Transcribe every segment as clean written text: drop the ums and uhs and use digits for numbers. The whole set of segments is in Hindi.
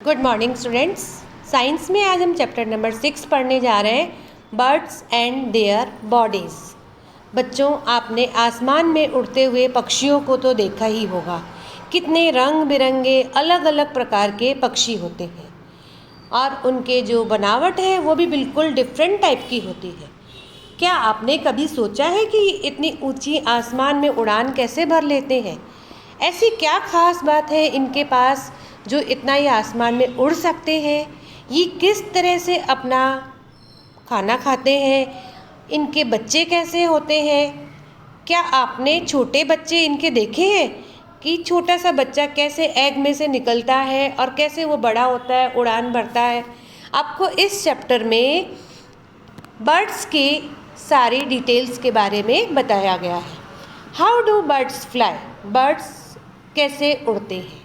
Good morning students. साइंस में आज हम चैप्टर नंबर 6 पढ़ने जा रहे हैं, बर्ड्स एंड देयर बॉडीज़। बच्चों, आपने आसमान में उड़ते हुए पक्षियों को तो देखा ही होगा। कितने रंग बिरंगे अलग अलग प्रकार के पक्षी होते हैं और उनके जो बनावट है वो भी बिल्कुल डिफरेंट टाइप की होती है। क्या आपने कभी सोचा है कि इतनी ऊंची आसमान में उड़ान कैसे भर लेते हैं? ऐसी क्या खास बात है इनके पास जो इतना ही आसमान में उड़ सकते हैं? ये किस तरह से अपना खाना खाते हैं? इनके बच्चे कैसे होते हैं? क्या आपने छोटे बच्चे इनके देखे हैं कि छोटा सा बच्चा कैसे एग में से निकलता है और कैसे वो बड़ा होता है, उड़ान भरता है? आपको इस चैप्टर में बर्ड्स के सारी डिटेल्स के बारे में बताया गया है। How do birds fly? Birds कैसे उड़ते हैं?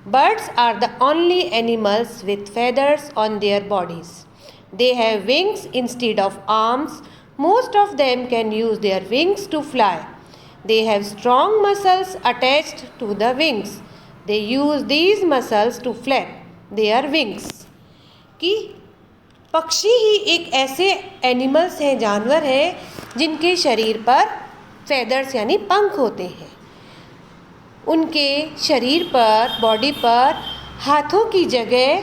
Birds are the only animals with feathers on their bodies. They have wings instead of arms. Most of them can use their wings to fly. They have strong muscles attached to the wings. They use these muscles to flap their wings. कि पक्षी ही एक ऐसे एनिमल्स हैं, जानवर हैं, जिनके शरीर पर फेदर्स यानी पंख होते हैं। उनके शरीर पर, बॉडी पर हाथों की जगह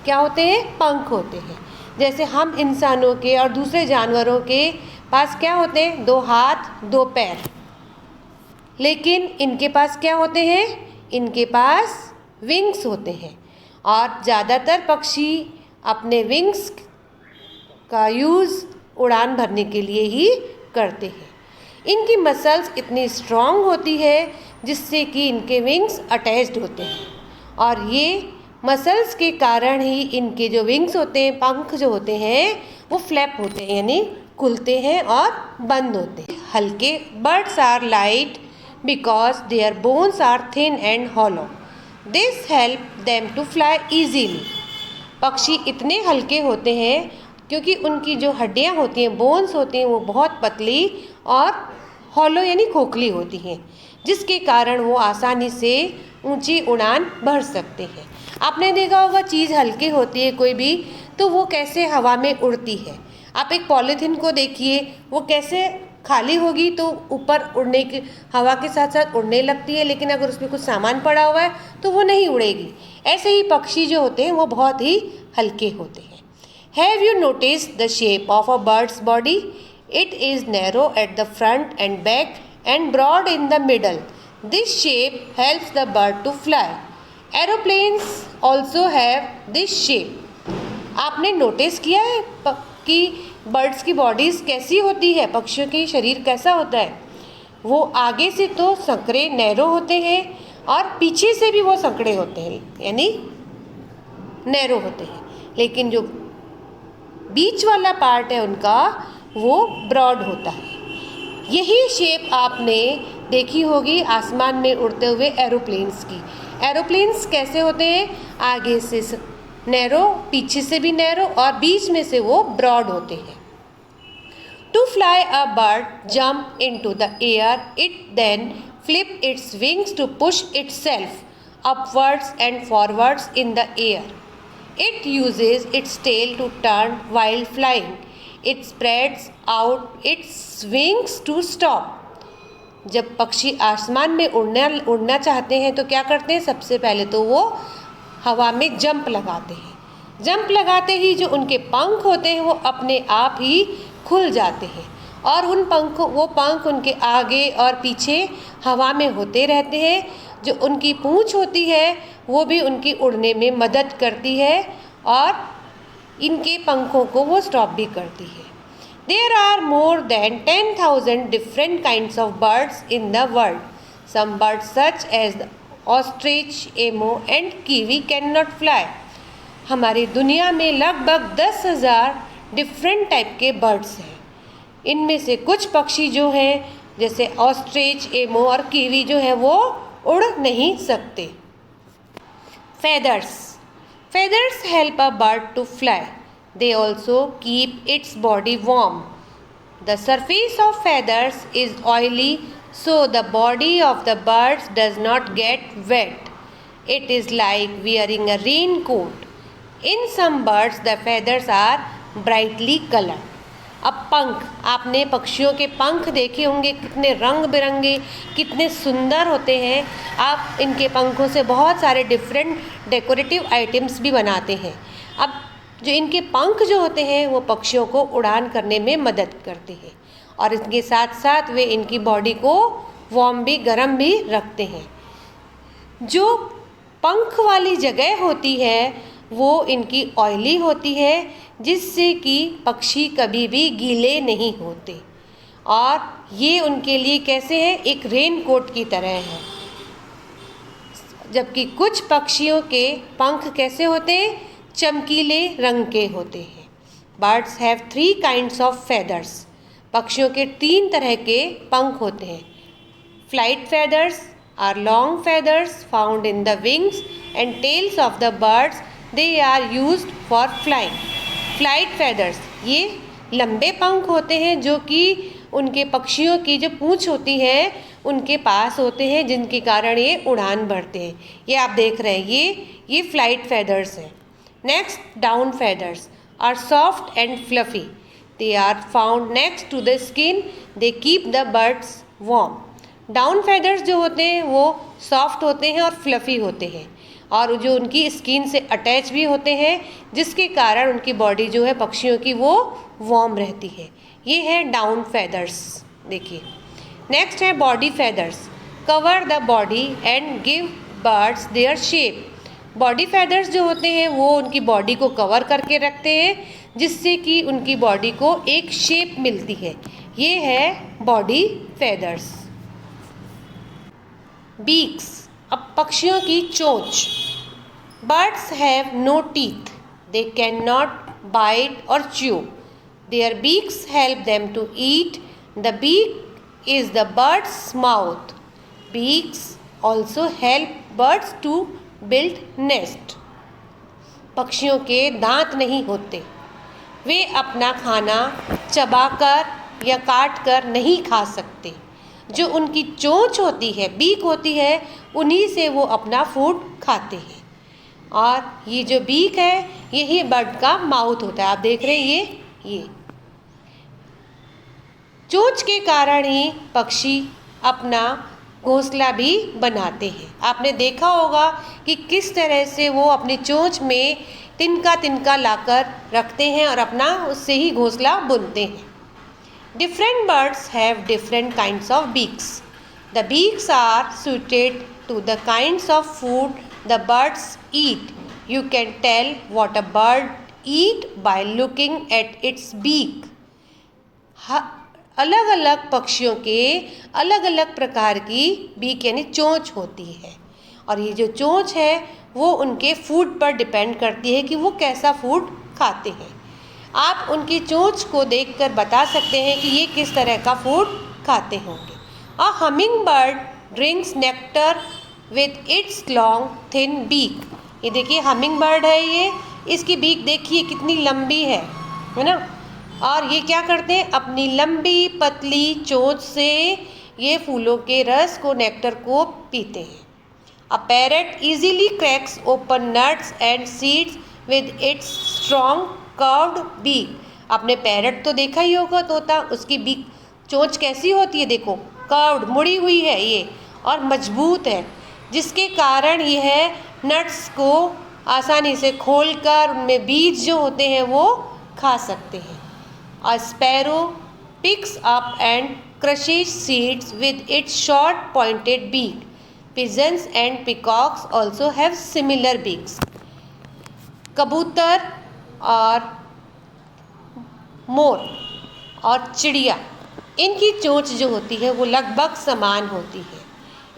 क्या होते हैं? पंख होते हैं। जैसे हम इंसानों के और दूसरे जानवरों के पास क्या होते हैं? 2 हाथ 2 पैर। लेकिन इनके पास क्या होते हैं? इनके पास विंग्स होते हैं और ज़्यादातर पक्षी अपने विंग्स का यूज़ उड़ान भरने के लिए ही करते हैं। इनकी मसल्स इतनी स्ट्रॉन्ग होती है जिससे कि इनके विंग्स अटैच्ड होते हैं और ये मसल्स के कारण ही इनके जो विंग्स होते हैं, पंख जो होते हैं, वो फ्लैप होते हैं यानी खुलते हैं और बंद होते हैं। हल्के birds are light because their bones are thin and hollow. This help them to fly easily. पक्षी इतने हल्के होते हैं क्योंकि उनकी जो हड्डियाँ होती हैं, बोन्स होती हैं, वो बहुत पतली और हॉलो यानी खोखली होती हैं, जिसके कारण वो आसानी से ऊंची उड़ान भर सकते हैं। आपने देखा होगा चीज़ हल्की होती है कोई भी तो वो कैसे हवा में उड़ती है। आप एक पॉलीथीन को देखिए, वो कैसे खाली होगी तो ऊपर उड़ने की, हवा के साथ साथ उड़ने लगती है, लेकिन अगर उसमें कुछ सामान पड़ा हुआ है तो वो नहीं उड़ेगी। ऐसे ही पक्षी जो होते हैं वो बहुत ही हल्के होते हैं। Have you noticed the shape of a bird's body? It is narrow at the front and back and broad in the middle. This shape helps the bird to fly. Aeroplanes also have this shape. आपने नोटिस किया है कि बर्ड्स की बॉडीज़ कैसी होती है? पक्षियों की शरीर कैसा होता है? वो आगे से तो संकरे नैरो होते हैं और पीछे से भी वो संकरे होते हैं यानी नैरो होते हैं, लेकिन जो बीच वाला पार्ट है उनका वो ब्रॉड होता है। यही शेप आपने देखी होगी आसमान में उड़ते हुए एरोप्लेन्स की। एरोप्लेन्स कैसे होते हैं? आगे से नैरो, पीछे से भी नैरो और बीच में से वो ब्रॉड होते हैं। To fly a bird jump into the air, it then flip its wings to push itself upwards and forwards in the air. It uses its tail to turn while flying. It spreads out its wings to stop. जब पक्षी आसमान में उड़ना चाहते हैं तो क्या करते हैं? सबसे पहले तो वो हवा में जंप लगाते हैं। जंप लगाते ही जो उनके पंख होते हैं वो अपने आप ही खुल जाते हैं और वो पंख उनके आगे और पीछे हवा में होते रहते हैं। जो उनकी पूँछ होती है वो भी उनकी उड़ने में मदद करती है और इनके पंखों को वो स्टॉप भी करती है। There are more than 10,000 different kinds of birds in the world. Some birds such as the ostrich, emu and kiwi cannot fly. हमारी दुनिया में लगभग 10,000 डिफरेंट टाइप के बर्ड्स हैं। इनमें से कुछ पक्षी जो हैं जैसे ऑस्ट्रिच, एमो और कीवी जो है वो उड़ नहीं सकते। Feathers. Feathers help a bird to fly. They also keep its body warm. The surface of feathers is oily, so the body of the birds does not get wet. It is like wearing a raincoat. In some birds, the feathers are brightly colored. अब पंख, आपने पक्षियों के पंख देखे होंगे, कितने रंग बिरंगे, कितने सुंदर होते हैं। आप इनके पंखों से बहुत सारे डिफरेंट डेकोरेटिव आइटम्स भी बनाते हैं। अब जो इनके पंख जो होते हैं वो पक्षियों को उड़ान करने में मदद करते हैं, और इसके साथ साथ वे इनकी बॉडी को वार्म भी, गर्म भी रखते हैं। जो पंख वाली जगह होती है वो इनकी ऑयली होती है, जिससे कि पक्षी कभी भी गीले नहीं होते, और ये उनके लिए कैसे है, एक रेनकोट की तरह है। जबकि कुछ पक्षियों के पंख कैसे होते हैं, चमकीले रंग के होते हैं। Birds have 3 kinds of feathers. पक्षियों के 3 तरह के पंख होते हैं। Flight feathers are long feathers found in the wings and tails of the birds. They are used for flying. Flight feathers, ये लंबे पंख होते हैं जो कि उनके पक्षियों की जो पूंछ होती है उनके पास होते हैं, जिनके कारण ये उड़ान भरते हैं। ये आप देख रहे हैं, ये फ्लाइट फेदर्स हैं। Next, down feathers are soft and fluffy. They are found next to the skin. They keep the birds warm. Down feathers जो होते हैं वो सॉफ्ट होते हैं और फ्लफ़ी होते हैं, और जो उनकी स्किन से अटैच भी होते हैं, जिसके कारण उनकी बॉडी जो है पक्षियों की वो वार्म रहती है। ये है डाउन फेदर्स। देखिए, नेक्स्ट है body feathers. Cover the body and give birds their shape. Body feathers जो होते हैं वो उनकी बॉडी को कवर करके रखते हैं, जिससे कि उनकी बॉडी को एक शेप मिलती है। ये है बॉडी फेदर्स। बीक्स, अब पक्षियों की चोंच। Birds have no teeth. They can not bite और chew. Their beaks help them to eat. The beak is the bird's mouth. Beaks also help birds to build nest. पक्षियों के दांत नहीं होते, वे अपना खाना चबाकर या काट कर नहीं खा सकते। जो उनकी चोंच होती है, बीक होती है, उन्हीं से वो अपना फूड खाते हैं। और ये जो बीक है यही बर्ड का माउथ होता है। आप देख रहे हैं ये चोंच के कारण ही पक्षी अपना घोंसला भी बनाते हैं। आपने देखा होगा कि किस तरह से वो अपनी चोंच में तिनका तिनका लाकर रखते हैं और अपना उससे ही घोंसला बुनते हैं। Different birds have different kinds of beaks. The beaks are suited to the kinds of food the birds eat. You can tell what a bird eat by looking at its beak. अलग अलग पक्षियों के अलग अलग प्रकार की बीक यानी चोंच होती है, और ये जो चोंच है वो उनके फूड पर डिपेंड करती है कि वो कैसा फूड खाते हैं। आप उनकी चोंच को देखकर बता सकते हैं कि ये किस तरह का फूड खाते होंगे। A hummingbird drinks nectar with its long thin beak. ये देखिए हमिंग बर्ड है, ये इसकी बीक देखिए कितनी लंबी है ना। और ये क्या करते हैं, अपनी लंबी पतली चोंच से ये फूलों के रस को, नेक्टर को पीते हैं। A parrot easily cracks open nuts and seeds with its strong curved beak. आपने पैरट तो देखा ही होगा तोता, उसकी बीक चोंच कैसी होती है, देखो कर्व्ड, मुड़ी हुई है ये और मजबूत है, जिसके कारण यह नट्स को आसानी से खोलकर उनमें बीज जो होते हैं वो खा सकते हैं। A sparrow picks up and crushes seeds with its short pointed beak. Pigeons and peacocks also have similar beaks. कबूतर और मोर और चिड़िया, इनकी चोंच जो होती है वो लगभग समान होती है।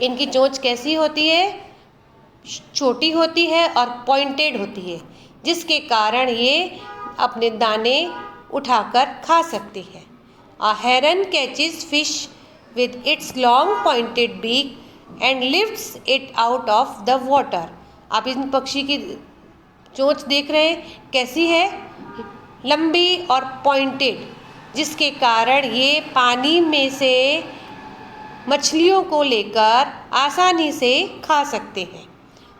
इनकी चोंच कैसी होती है, छोटी होती है और पॉइंटेड होती है, जिसके कारण ये अपने दाने उठाकर खा सकती है। A heron catches fish with its long pointed beak and lifts it out of the water. आप इन पक्षी की चोंच देख रहे हैं कैसी है, लंबी और पॉइंटेड, जिसके कारण ये पानी में से मछलियों को लेकर आसानी से खा सकते हैं।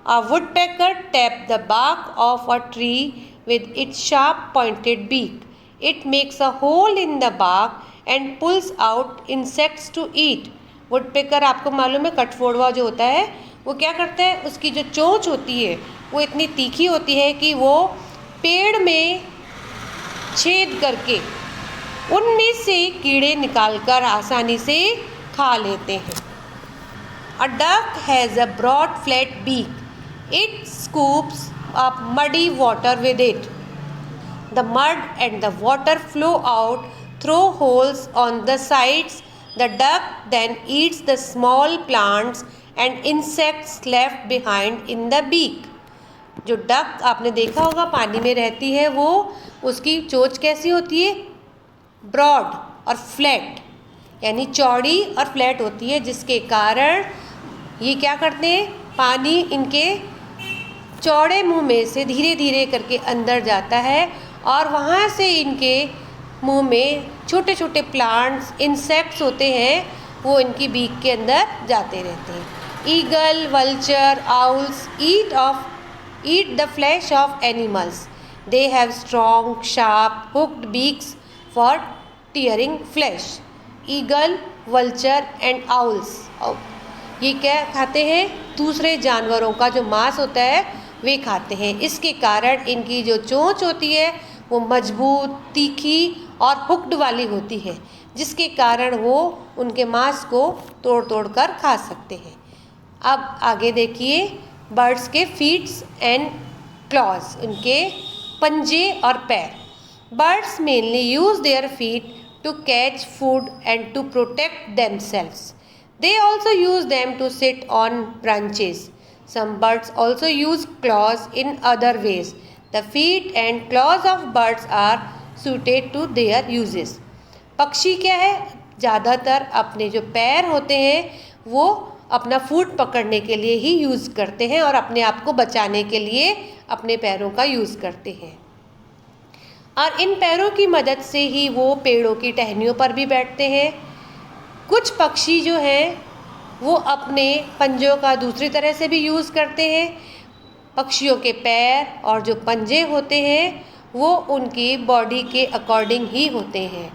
A woodpecker taps the bark of a tree with its sharp pointed beak. It makes a hole in the bark and pulls out insects to eat. Woodpecker आपको मालूम है कठफोड़वा जो होता है वो क्या करता है, उसकी जो चोंच होती है वो इतनी तीखी होती है कि वो पेड़ में छेद करके उनमें से कीड़े निकालकर आसानी से खा लेते हैं। A duck has a broad flat beak. It scoops up muddy water with it. The mud and the water flow out through holes on the sides. The duck then eats the small plants and insects left behind in the beak. जो डक आपने देखा होगा पानी में रहती है वो उसकी चोंच कैसी होती है, ब्रॉड और फ्लैट, यानी चौड़ी और फ्लैट होती है, जिसके कारण ये क्या करते हैं, पानी इनके चौड़े मुंह में से धीरे धीरे करके अंदर जाता है और वहाँ से इनके मुंह में छोटे छोटे प्लांट्स, इंसेक्ट्स होते हैं, वो इनकी बीक के अंदर जाते रहते हैं। Eagle, vulture, owls eat the flesh of animals. They have strong, sharp, hooked beaks for tearing flesh. Eagle, vulture and owls ये क्या खाते हैं, दूसरे जानवरों का जो मांस होता है वे खाते हैं। इसके कारण इनकी जो चोंच होती है वो मजबूत, तीखी और हुक्ड वाली होती है, जिसके कारण वो उनके मांस को तोड़ तोड़ कर खा सकते हैं। अब आगे देखिए बर्ड्स के फीट्स एंड क्लॉज, उनके पंजे और पैर। Birds mainly use their feet to catch food and to protect themselves. They also use them to sit on branches. Some birds also use claws in other ways. The feet and claws of birds are suited to their uses. पक्षी क्या है, ज़्यादातर अपने जो पैर होते हैं वो अपना फूड पकड़ने के लिए ही यूज़ करते हैं और अपने आप को बचाने के लिए अपने पैरों का यूज़ करते हैं, और इन पैरों की मदद से ही वो पेड़ों की टहनियों पर भी बैठते हैं। कुछ पक्षी जो हैं वो अपने पंजों का दूसरी तरह से भी यूज़ करते हैं। पक्षियों के पैर और जो पंजे होते हैं वो उनकी बॉडी के अकॉर्डिंग ही होते हैं।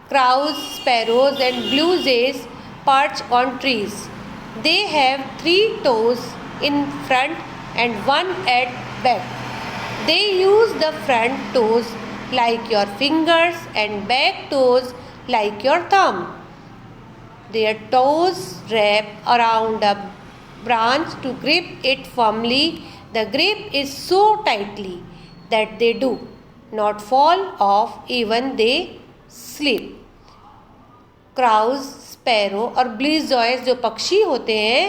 Crows, sparrows and blue jays perch on trees. They have 3 toes in front and 1 at back. They use the front toes like your fingers and back toes like your thumb. Their toes wrap around a branch to grip it firmly. The grip is so tightly that they do not fall off even they sleep. Krause, sparrow और ब्लीजॉयस जो पक्षी होते हैं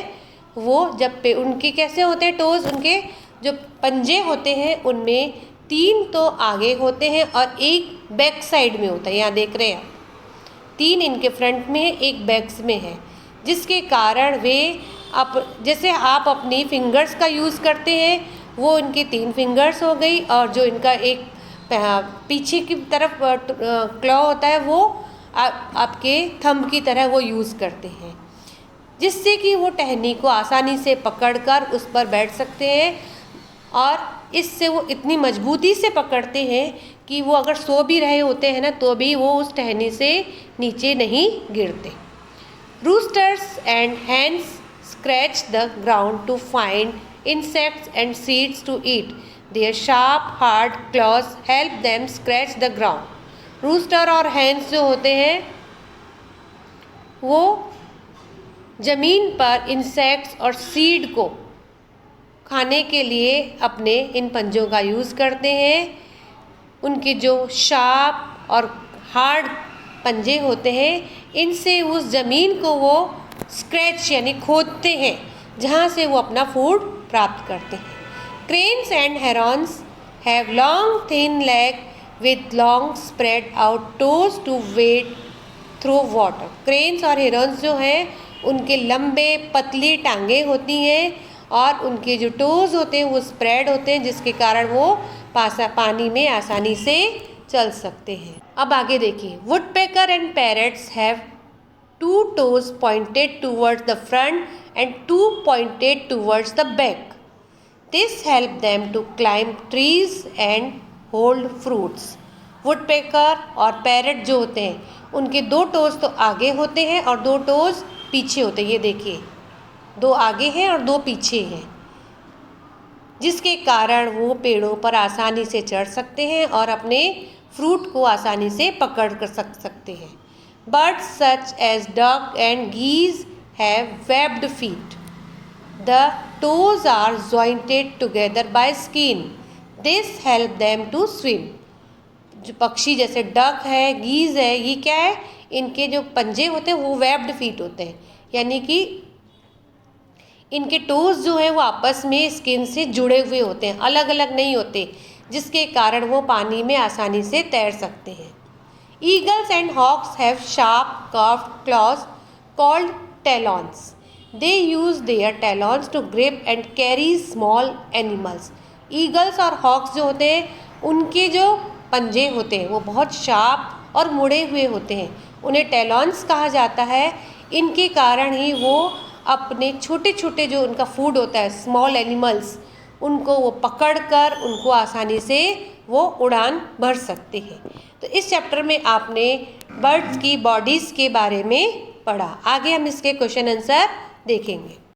वो जब पे उनके कैसे होते हैं, टोज, उनके जो पंजे होते हैं उनमें 3 तो आगे होते हैं और 1 बैक साइड में होता है। यहाँ देख रहे हैं आप, 3 इनके फ्रंट में है, 1 बैक्स में है, जिसके कारण वे जैसे आप अपनी फिंगर्स का यूज़ करते हैं वो इनकी 3 फिंगर्स हो गई, और जो इनका एक पीछे की तरफ क्लॉ होता है वो आपके थंब की तरह वो यूज़ करते हैं, जिससे कि वो टहनी को आसानी से पकड़कर उस पर बैठ सकते हैं, और इससे वो इतनी मजबूती से पकड़ते हैं कि वो अगर सो भी रहे होते हैं ना तो भी वो उस टहनी से नीचे नहीं गिरते। Roosters and hens scratch the ground to find insects and seeds to eat. Their sharp, hard claws help them scratch the ground. Rooster और हैंस जो होते हैं वो ज़मीन पर इंसेक्ट्स और सीड को खाने के लिए अपने इन पंजों का यूज़ करते हैं। उनके जो शार्प और हार्ड पंजे होते हैं इनसे उस ज़मीन को वो स्क्रैच यानी खोदते हैं, जहाँ से वो अपना फूड प्राप्त करते हैं। Cranes and Heron's have long thin leg with long spread out toes to wade through water. Cranes और हिरन्स जो हैं उनके लंबे पतली टांगें होती हैं और उनके जो टोज होते हैं वो स्प्रेड होते हैं, जिसके कारण वो पानी में आसानी से चल सकते हैं। अब आगे देखिए, woodpecker and parrots have 2 toes pointed towards the front and 2 pointed towards the back. This help them to climb trees and hold fruits. Woodpecker और पैरट जो होते हैं उनके 2 टोज़ तो आगे होते हैं और 2 टोज़ पीछे होते हैं। ये देखिए, 2 आगे हैं और 2 पीछे हैं, जिसके कारण वो पेड़ों पर आसानी से चढ़ सकते हैं और अपने फ्रूट को आसानी से पकड़ कर सकते हैं। Birds such as duck and geese have webbed feet. The toes are jointed together by skin. This help them to swim. जो पक्षी जैसे डक है, गीज है, ये क्या है, इनके जो पंजे होते हैं वो वेब्ड फीट होते हैं, यानी कि इनके टोज जो है वो आपस में स्किन से जुड़े हुए होते हैं, अलग अलग नहीं होते, जिसके कारण वो पानी में आसानी से तैर सकते हैं। Eagles and hawks have sharp curved claws called talons. They use their talons to grip and carry small animals. Eagles और हॉक्स जो होते हैं उनके जो पंजे होते हैं वो बहुत शार्प और मुड़े हुए होते हैं, उन्हें टेलॉन्स कहा जाता है। इनके कारण ही वो अपने छोटे छोटे जो उनका फूड होता है, स्मॉल एनिमल्स, उनको वो पकड़कर उनको आसानी से वो उड़ान भर सकते हैं। तो इस चैप्टर में आपने बर्ड्स की बॉडीज़ के बारे में पढ़ा। आगे हम इसके क्वेश्चन आंसर देखेंगे।